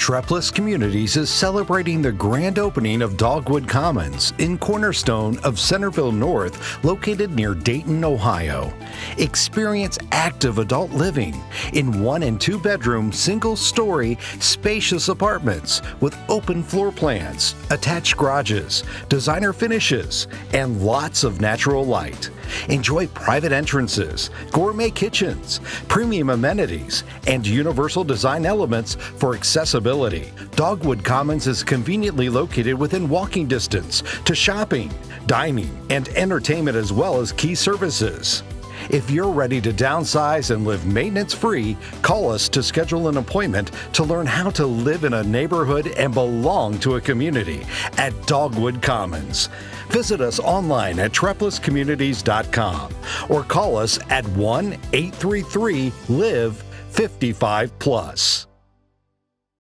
Trepless Communities is celebrating the grand opening of Dogwood Commons in Cornerstone of Centerville North, located near Dayton, Ohio. Experience active adult living in 1 and 2 bedroom, single-story, spacious apartments with open floor plans, attached garages, designer finishes, and lots of natural light. Enjoy private entrances, gourmet kitchens, premium amenities, and universal design elements for accessibility. Dogwood Commons is conveniently located within walking distance to shopping, dining, and entertainment, as well as key services. If you're ready to downsize and live maintenance-free, call us to schedule an appointment to learn how to live in a neighborhood and belong to a community at Dogwood Commons. Visit us online at treplesscommunities.com or call us at 1-833-LIVE-55+.